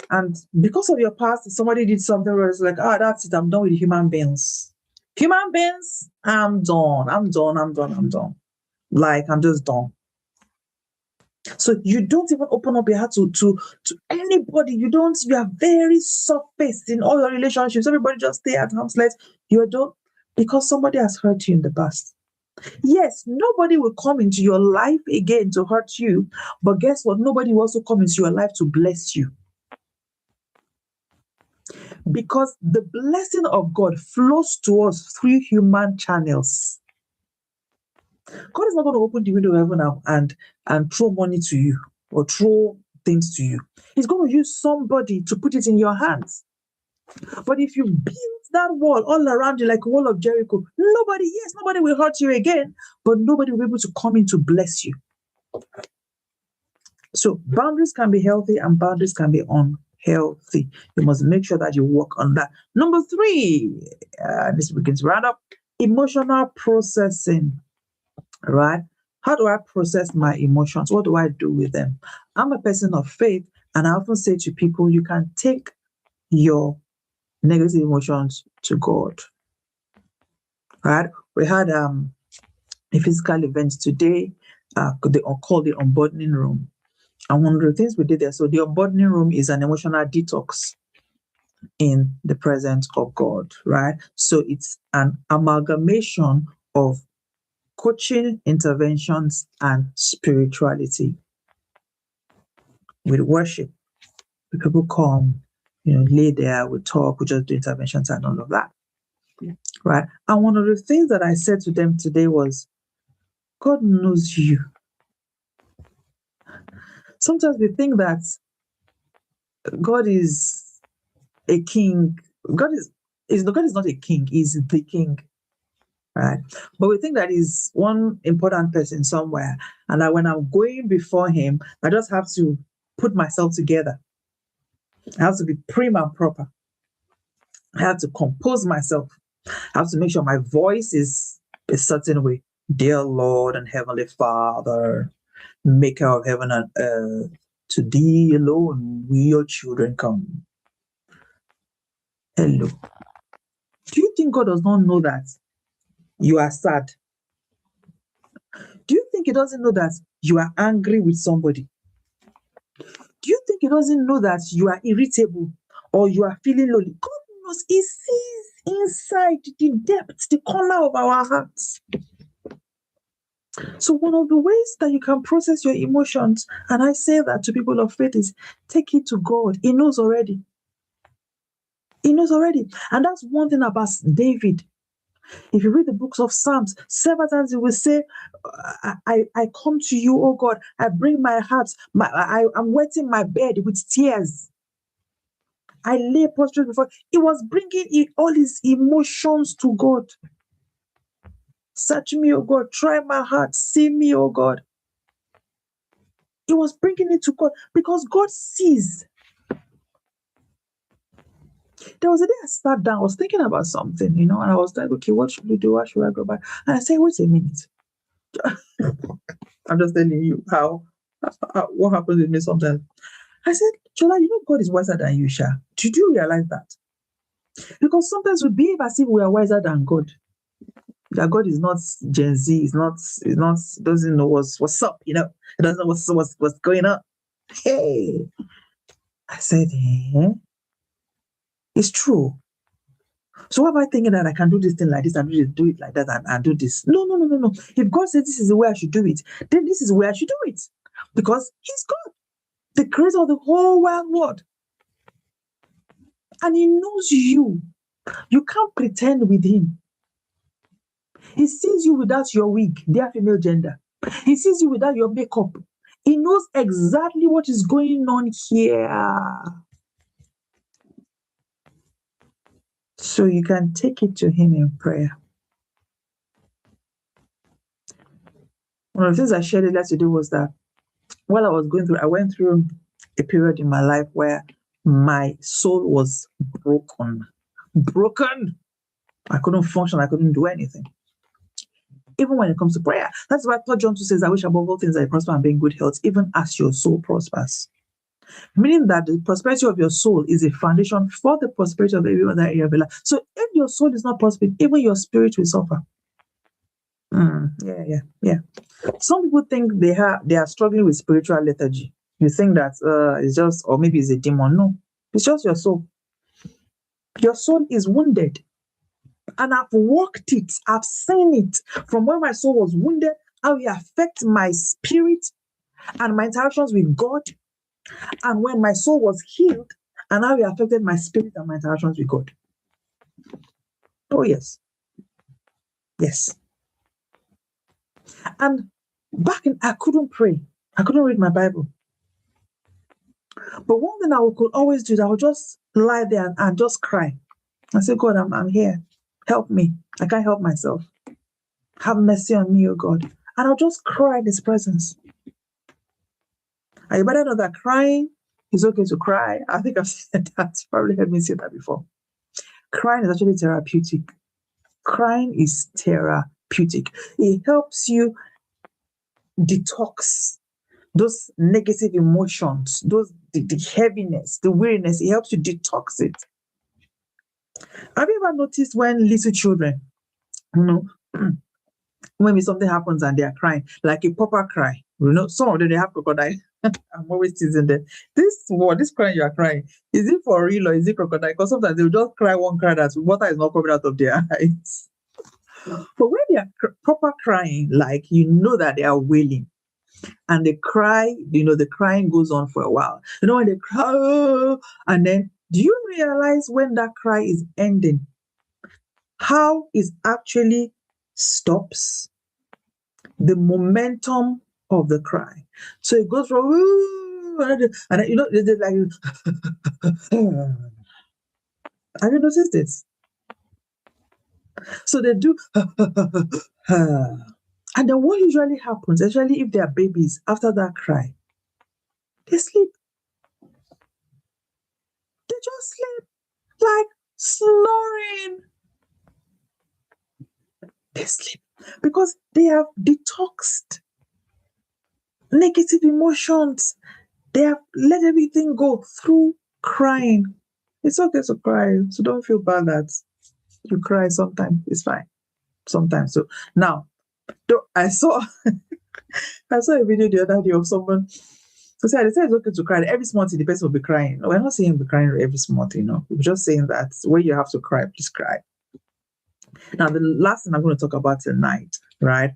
And because of your past, somebody did something where it's like, that's it, I'm done with human beings. Human beings, I'm done. I'm done. I'm done. I'm done. Like, I'm just done. So you don't even open up your heart to anybody. You are very surface in all your relationships. Everybody just stay at arm's length. You're done because somebody has hurt you in the past. Yes, nobody will come into your life again to hurt you. But guess what? Nobody will also come into your life to bless you. Because the blessing of God flows to us through human channels. God is not going to open the window of heaven and throw money to you or throw things to you. He's going to use somebody to put it in your hands. But if you build that wall all around you like a wall of Jericho, nobody will hurt you again, but nobody will be able to come in to bless you. So boundaries can be healthy and boundaries can be unhealthy. You must make sure that you work on that. Number 3, this begins to round up, emotional processing, right? How do I process my emotions? What do I do with them? I'm a person of faith, and I often say to people, you can take your negative emotions to God, right? We had a physical event today, they called the unburdening room. And one of the things we did there, so the unburdening room is an emotional detox in the presence of God, right? So it's an amalgamation of coaching, interventions, and spirituality. With worship, the people come, lay there, we talk, we just do interventions and all of that, right? And one of the things that I said to them today was, God knows you. Sometimes we think that God is a king. God is not a king, he's the king, right? But we think that he's one important person somewhere, and that when I'm going before him, I just have to put myself together. I have to be prim and proper. I have to compose myself. I have to make sure my voice is a certain way. Dear Lord and Heavenly Father, maker of heaven and earth, to thee alone we your children come. Hello. Do you think God does not know that you are sad? Do you think he doesn't know that you are angry with somebody? Do you think he doesn't know that you are irritable or you are feeling lonely? God knows. He sees inside the depths, the corner of our hearts. So one of the ways that you can process your emotions, and I say that to people of faith, is take it to God. He knows already. He knows already. And that's one thing about David. If you read the books of Psalms, several times he will say, I come to you, oh God, I bring my heart, I'm wetting my bed with tears. I lay prostrate before. He was bringing all his emotions to God. Search me, oh God. Try my heart. See me, oh God. He was bringing it to God because God sees. There was a day I sat down, I was thinking about something, and I was like, okay, what should we do? What should I go back? And I said, wait a minute. I'm just telling you what happens with me sometimes. I said, Jola, God is wiser than you, Sha. Did you realize that? Because sometimes we behave as if we are wiser than God. That God is not Gen Z, doesn't know what's up, He doesn't know what's going on. Hey. I said, it's true. So why am I thinking that I can do this thing like this and do it like that and do this? No. If God says this is the way I should do it, then this is the way I should do it. Because He's God, the creator of the whole wide world. And He knows you. You can't pretend with Him. He sees you without your wig, their female gender. He sees you without your makeup. He knows exactly what is going on here. So you can take it to Him in prayer. One of the things I shared earlier today was that while I went through a period in my life where my soul was broken. I couldn't function. I couldn't do anything. Even when it comes to prayer. That's why 3 John 2 says, I wish above all things that you prosper and be in good health, even as your soul prospers. Meaning that the prosperity of your soul is a foundation for the prosperity of every other area of your life. So if your soul is not prospering, even your spirit will suffer. Yeah. Some people think they are struggling with spiritual lethargy. You think that it's just, or maybe it's a demon. No, it's just your soul. Your soul is wounded. And I've walked it, I've seen it from when my soul was wounded, how it affects my spirit and my interactions with God, and when my soul was healed, and how it affected my spirit and my interactions with God. Oh, yes. Yes. And I couldn't pray. I couldn't read my Bible. But one thing I could always do is I would just lie there and just cry. I say, God, I'm here. Help me. I can't help myself. Have mercy on me, oh God. And I'll just cry in His presence. And you better know that crying is okay to cry. I think I've said that. You probably heard me say that before. Crying is actually therapeutic. Crying is therapeutic. It helps you detox those negative emotions, the heaviness, the weariness. It helps you detox it. Have you ever noticed when little children, maybe something happens and they are crying, like a proper cry? Some of them, they have crocodile. I'm always teasing them. This crying you are crying, is it for real or is it crocodile? Because sometimes they'll just cry one cry that water is not coming out of their eyes. But when they are proper crying, like that they are wailing, and they cry, the crying goes on for a while. When they cry, and then do you realize when that cry is ending, how it actually stops the momentum of the cry? So it goes from and it's like have you noticed this? So they do and then what usually happens, especially if they are babies, after that cry, they sleep. They just sleep like snoring. They sleep because they have detoxed negative emotions. They have let everything go through crying. It's okay to cry, so don't feel bad that you cry sometimes. It's fine. Sometimes. So now, I saw a video the other day of someone. So they said it's okay to cry. Every small thing, the person will be crying. No, we're not saying be crying every small thing. We're just saying that when you have to cry, please cry. Now, the last thing I'm going to talk about tonight, right?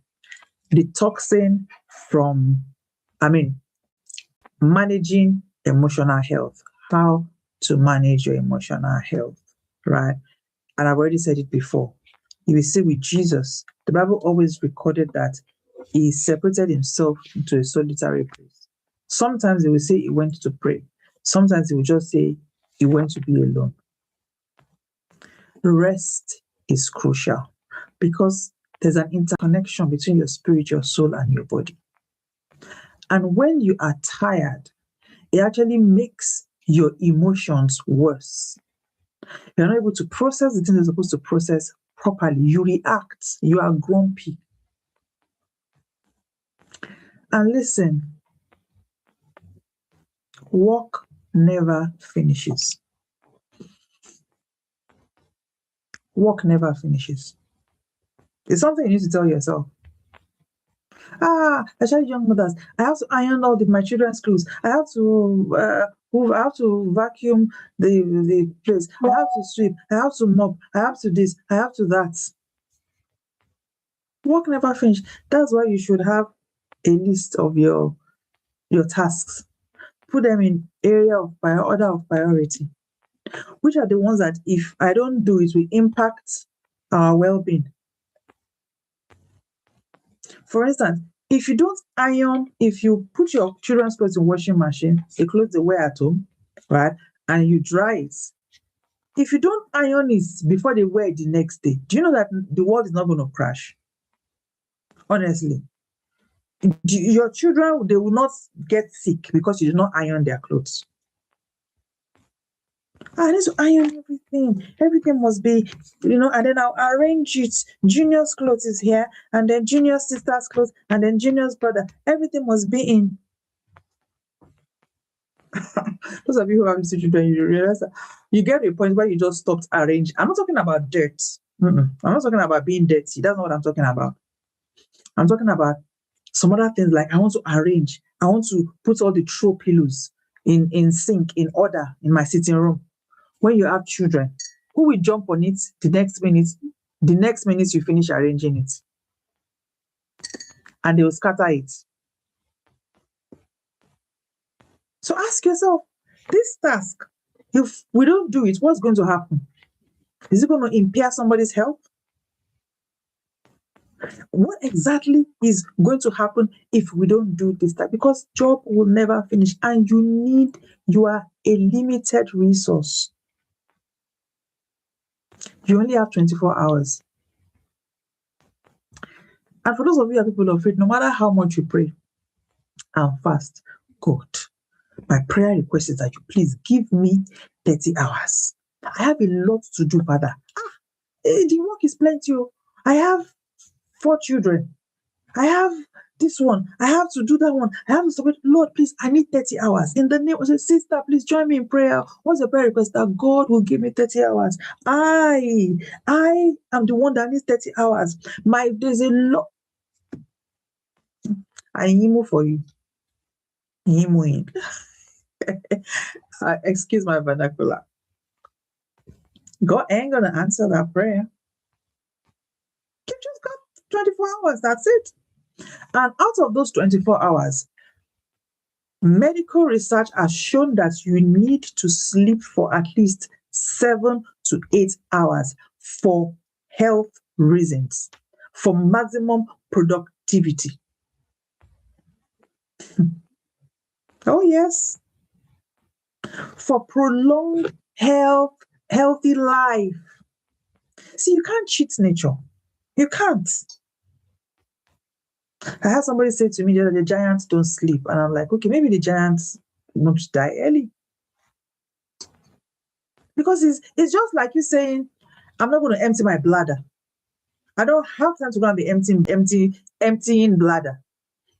Detoxing from, managing emotional health. How to manage your emotional health, right? And I've already said it before. You will see with Jesus, the Bible always recorded that He separated Himself into a solitary place. Sometimes He will say He went to pray. Sometimes He will just say you went to be alone. Rest is crucial because there's an interconnection between your spirit, your soul, and your body. And when you are tired, it actually makes your emotions worse. You're not able to process the things you're supposed to process properly. You react, you are grumpy. And listen, work never finishes. Work never finishes. It's something you need to tell yourself. Especially young mothers, I have to iron all my children's clothes. I have to I have to vacuum the place. I have to sweep. I have to mop. I have to this. I have to that. Work never finish. That's why you should have a list of your tasks. Put them in order of priority. Which are the ones that if I don't do it will impact our well-being? For instance, if you don't iron, if you put your children's clothes in washing machine, the clothes they wear at home, right, and you dry it, if you don't iron it before they wear it the next day, do you know that the world is not going to crash? Honestly, your children, they will not get sick because you do not iron their clothes. I need to iron everything. Everything must be, and then I'll arrange it. Junior's clothes is here, and then Junior's sister's clothes, and then Junior's brother. Everything must be in. Those of you who have little children, you realize that you get to a point where you just stopped arranging. I'm not talking about dirt. I'm not talking about being dirty. That's not what I'm talking about. I'm talking about some other things like I want to arrange. I want to put all the throw pillows in sync, in order in my sitting room. When you have children, who will jump on it the next minute? The next minute you finish arranging it, and they will scatter it. So ask yourself, this task, if we don't do it, what's going to happen? Is it going to impair somebody's health? What exactly is going to happen if we don't do this task? Because job will never finish, and you are a limited resource. You only have 24 hours. And for those of you who are people of faith, no matter how much you pray and fast, God, my prayer request is that you please give me 30 hours. I have a lot to do, Father. The work is plenty. I have 4 children. I have this one. I have to do that one. I have to submit. Lord, please, I need 30 hours. In the name of the sister, please join me in prayer. What's your prayer request? That God will give me 30 hours. I am the one that needs 30 hours. There's a lot. I emo for you. Emoing. Excuse my vernacular. God ain't going to answer that prayer. You just got 24 hours. That's it. And out of those 24 hours, medical research has shown that you need to sleep for at least 7 to 8 hours for health reasons, for maximum productivity. Oh, yes. For prolonged healthy life. See, you can't cheat nature. You can't. I had somebody say to me that the giants don't sleep. And I'm like, okay, maybe the giants not die early. Because it's just like you saying, I'm not going to empty my bladder. I don't have time to go and be emptying bladder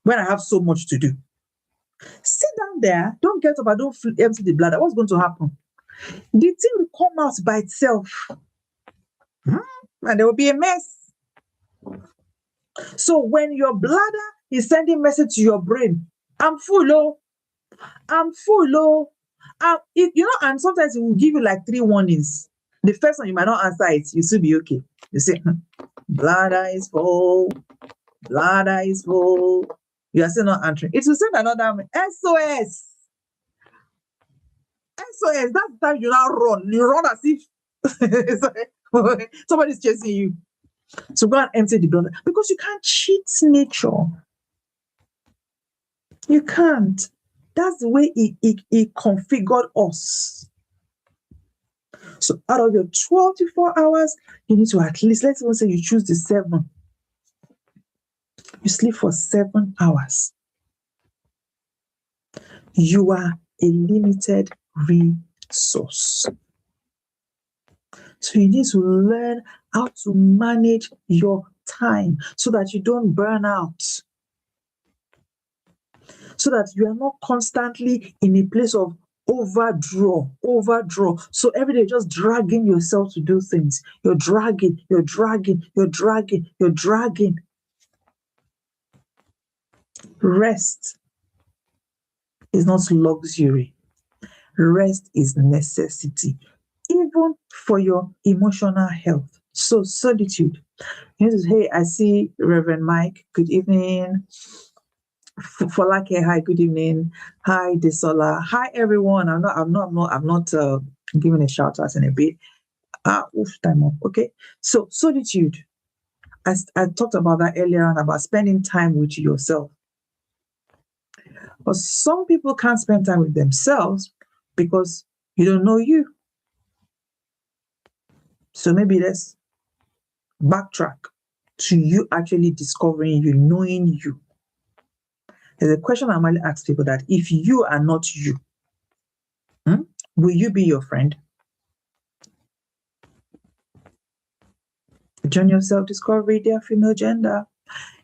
when I have so much to do. Sit down there, don't get up, and don't empty the bladder. What's going to happen? The thing will come out by itself. And there will be a mess. So when your bladder is sending message to your brain, I'm full, and sometimes it will give you like 3 warnings. The first one, you might not answer it, you still be okay. You say, bladder is full, bladder is full. You are still not answering. It will send another SOS. SOS, that's the time you now run. You run as if somebody's chasing you. So go and empty the bladder. Because you can't cheat nature. You can't. That's the way he configured us. So out of your 12 to 4 hours, you need to at least, let's even say you choose the 7. You sleep for 7 hours. You are a limited resource. So you need to learn how to manage your time so that you don't burn out. So that you are not constantly in a place of overdraw. So every day just dragging yourself to do things. You're dragging. Rest is not luxury. Rest is necessity, even for your emotional health. So solitude. Hey, I see Reverend Mike. Good evening. Folake, hi, good evening. Hi, Desola. Hi, everyone. I'm not giving a shout out in a bit. Time up. Okay. So solitude. I talked about that earlier on about spending time with yourself. But some people can't spend time with themselves because you don't know you. So maybe let's backtrack to you actually discovering you, knowing you. There's a question I normally ask people that if you are not you, will you be your friend? Journey of self-discovery, dear female gender.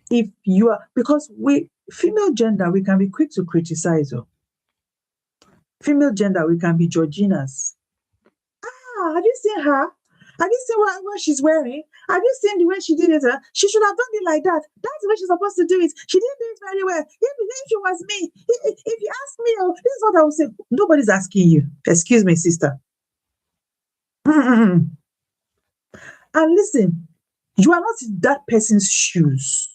If you are, because female gender, we can be quick to criticize. Female gender, we can be Georginas. Have you seen her? Have you seen what she's wearing? Have you seen the way she did it? She should have done it like that. That's the way she's supposed to do it. She didn't do it very well. If it was me, if you ask me, this is what I would say. Nobody's asking you. Excuse me, sister. And listen, you are not in that person's shoes.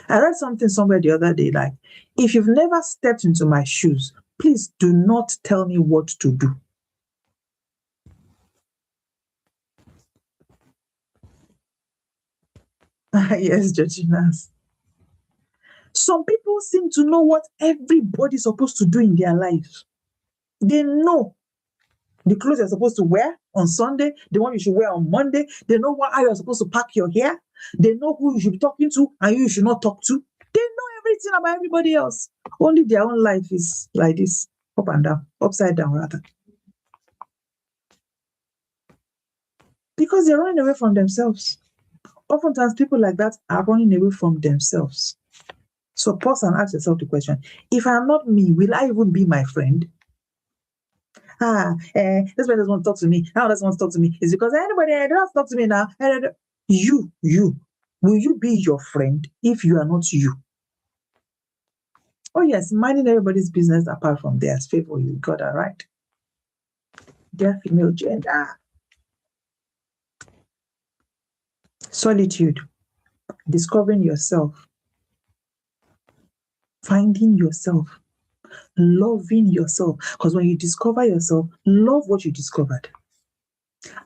I read something somewhere the other day, like, if you've never stepped into my shoes, please do not tell me what to do. Yes, Georginas. Some people seem to know what everybody's supposed to do in their life. They know the clothes you're supposed to wear on Sunday, the one you should wear on Monday. They know how you're supposed to pack your hair. They know who you should be talking to and who you should not talk to. They know everything about everybody else. Only their own life is like this, up and down, upside down rather. Because they're running away from themselves. Oftentimes, people like that are running away from themselves. So pause and ask yourself the question, if I'm not me, will I even be my friend? This person doesn't want to talk to me. Now doesn't want to talk to me. It's because anybody don't have to talk to me now. You. Will you be your friend if you are not you? Oh yes, minding everybody's business apart from theirs. Favor you. Got that right. Their female gender. Solitude. Discovering yourself. Finding yourself. Loving yourself. Because when you discover yourself, love what you discovered.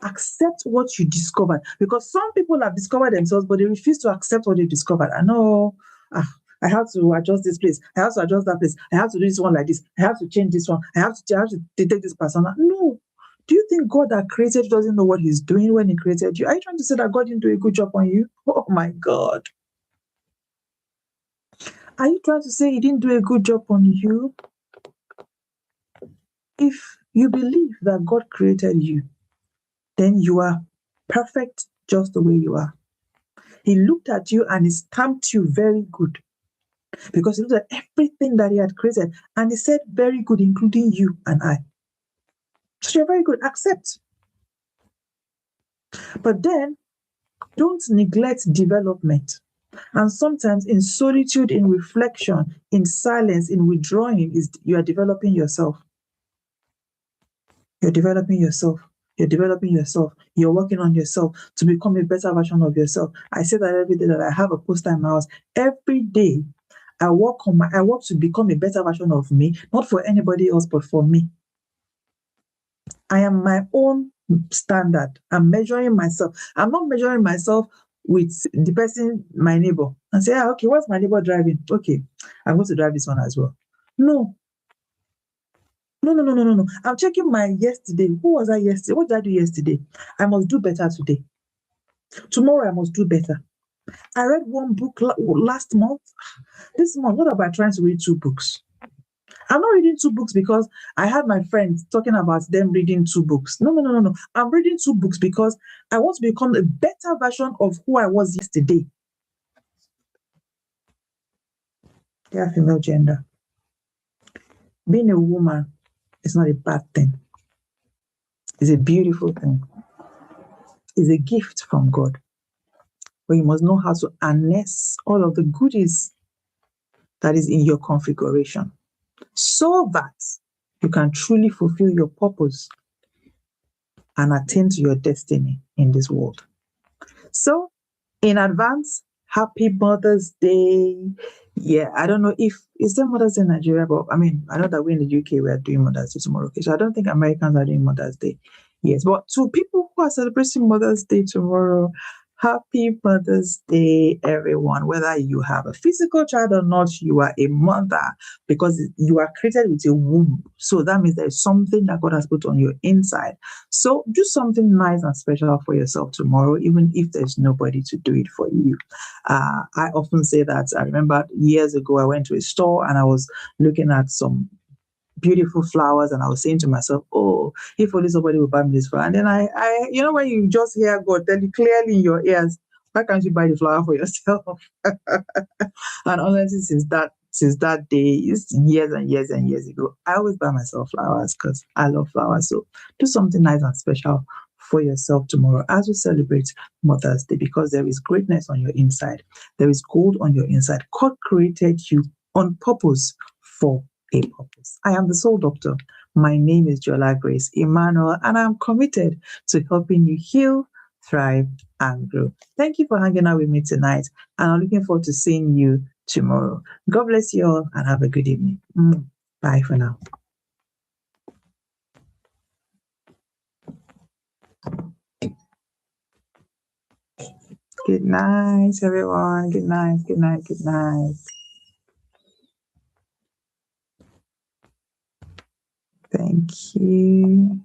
Accept what you discovered. Because some people have discovered themselves, but they refuse to accept what they discovered. I know, I have to adjust this place. I have to adjust that place. I have to do this one like this. I have to change this one. I have to take this persona. No. Do you think God that created doesn't know what he's doing when he created you? Are you trying to say that God didn't do a good job on you? Oh my God. Are you trying to say he didn't do a good job on you? If you believe that God created you, then you are perfect just the way you are. He looked at you and he stamped you very good because he looked at everything that he had created and he said very good, including you and I. So you're very good, accept. But then don't neglect development. And sometimes in solitude, in reflection, in silence, in withdrawing, you are developing yourself. You're developing yourself. You're developing yourself. You're working on yourself to become a better version of yourself. I say that every day that I have a poster in my house. Every day I work to become a better version of me, not for anybody else, but for me. I am my own standard. I'm measuring myself. I'm not measuring myself with the person, my neighbor, and say, okay, what's my neighbor driving? Okay, I'm going to drive this one as well. No. No, no, no, no, no, no. I'm checking my yesterday. Who was I yesterday? What did I do yesterday? I must do better today. Tomorrow I must do better. I read one book last month. This month, what about trying to read two books? I'm not reading two books because I had my friends talking about them reading two books. No, no, no, no, no. I'm reading two books because I want to become a better version of who I was yesterday. Yeah, female gender. Being a woman is not a bad thing. It's a beautiful thing. It's a gift from God. But you must know how to harness all of the goodies that is in your configuration so that you can truly fulfill your purpose and attain to your destiny in this world. So, in advance, happy Mother's Day. Yeah, I don't know if is there Mother's Day in Nigeria, but I mean, I know that we're in the UK, we are doing Mother's Day tomorrow. Okay, so I don't think Americans are doing Mother's Day. Yes, but to people who are celebrating Mother's Day tomorrow, happy Mother's Day, everyone. Whether you have a physical child or not, you are a mother because you are created with a womb. So that means there's something that God has put on your inside. So do something nice and special for yourself tomorrow, even if there's nobody to do it for you. I often say that. I remember years ago, I went to a store and I was looking at some beautiful flowers and I was saying to myself, oh, if only somebody would buy me this flower. And then you know, when you just hear God tell you clearly in your ears, why can't you buy the flower for yourself? And honestly, since that day, it's years and years and years ago, I always buy myself flowers because I love flowers. So do something nice and special for yourself tomorrow as we celebrate Mother's Day because there is greatness on your inside. There is gold on your inside. God created you on purpose for a purpose. I am the Soul Doctor. My name is Jola-Grace Emmanuel, and I'm committed to helping you heal, thrive, and grow. Thank you for hanging out with me tonight, and I'm looking forward to seeing you tomorrow. God bless you all, and have a good evening. Bye for now. Good night, everyone. Good night, good night, good night. Thank you.